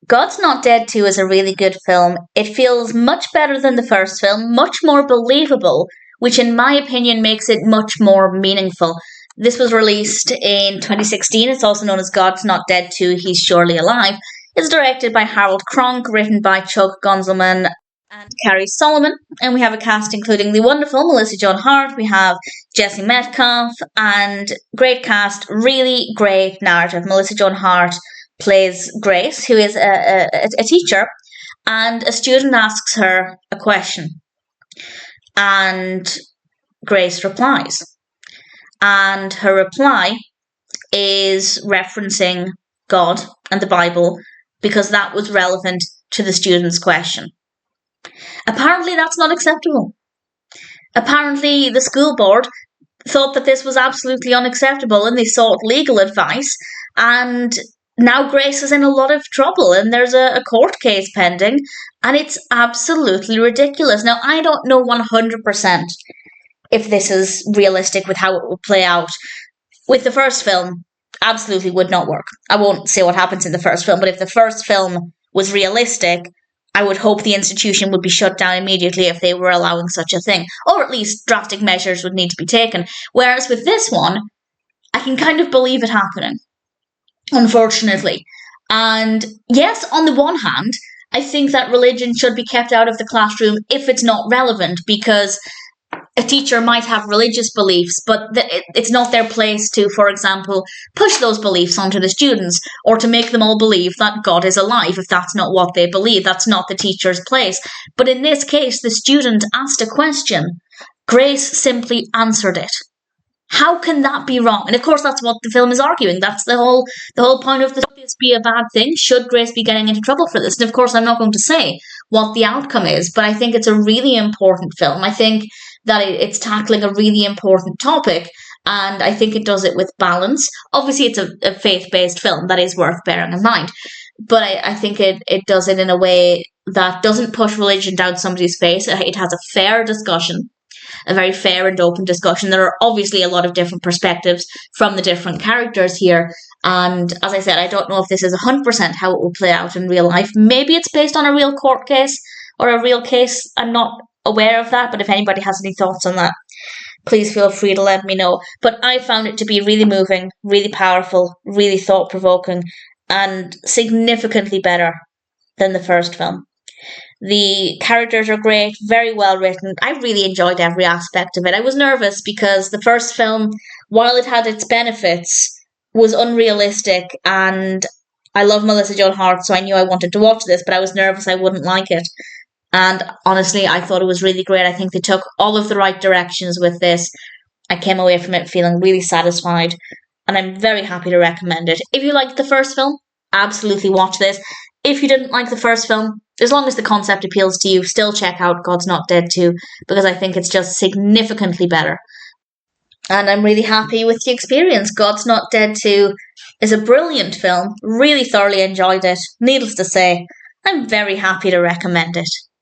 God's Not Dead 2 is a really good film. It feels much better than the first film, much more believable, which in my opinion makes it much more meaningful. This was released in 2016. It's also known as God's Not Dead 2, He's Surely Alive. It's directed by Harold Cronk, written by Chuck Konzelman and Carey Solomon. And we have a cast including the wonderful Melissa Joan Hart. We have Jesse Metcalfe, and great cast, really great narrative. Melissa Joan Hart plays Grace, who is a teacher, and a student asks her a question. And Grace replies. And her reply is referencing God and the Bible because that was relevant to the student's question. Apparently that's not acceptable. Apparently the school board thought that this was absolutely unacceptable and they sought legal advice, and now Grace is in a lot of trouble and there's a court case pending, and it's absolutely ridiculous. Now, I don't know 100% if this is realistic with how it will play out. With the first film, absolutely would not work. I won't say what happens in the first film, but if the first film was realistic, I would hope the institution would be shut down immediately if they were allowing such a thing. Or at least drastic measures would need to be taken. Whereas with this one, I can kind of believe it happening, unfortunately. And yes, on the one hand, I think that religion should be kept out of the classroom if it's not relevant, because a teacher might have religious beliefs, but it's not their place to, for example, push those beliefs onto the students or to make them all believe that God is alive if that's not what they believe. That's not the teacher's place. But in this case, the student asked a question. Grace simply answered it. How can that be wrong? And of course, that's what the film is arguing. That's the whole point of this. Should this be a bad thing? Should Grace be getting into trouble for this? And of course, I'm not going to say what the outcome is, but I think it's a really important film. I think that it's tackling a really important topic, and I think it does it with balance. Obviously, it's a faith-based film, that is worth bearing in mind, but I think it does it in a way that doesn't push religion down somebody's face. It has a fair discussion, a very fair and open discussion. There are obviously a lot of different perspectives from the different characters here, and as I said, I don't know if this is 100% how it will play out in real life. Maybe it's based on a real court case or a real case. I'm not aware of that, but if anybody has any thoughts on that, please feel free to let me know. But I found it to be really moving, really powerful, really thought-provoking, and significantly better than the first film. The characters are great, very well written. I really enjoyed every aspect of it. I was nervous because the first film, while it had its benefits, was unrealistic, and I love Melissa Joan Hart, so I knew I wanted to watch this, but I was nervous I wouldn't like it. And honestly, I thought it was really great. I think they took all of the right directions with this. I came away from it feeling really satisfied, and I'm very happy to recommend it. If you liked the first film, absolutely watch this. If you didn't like the first film, as long as the concept appeals to you, still check out God's Not Dead 2, because I think it's just significantly better. And I'm really happy with the experience. God's Not Dead 2 is a brilliant film. Really thoroughly enjoyed it. Needless to say, I'm very happy to recommend it.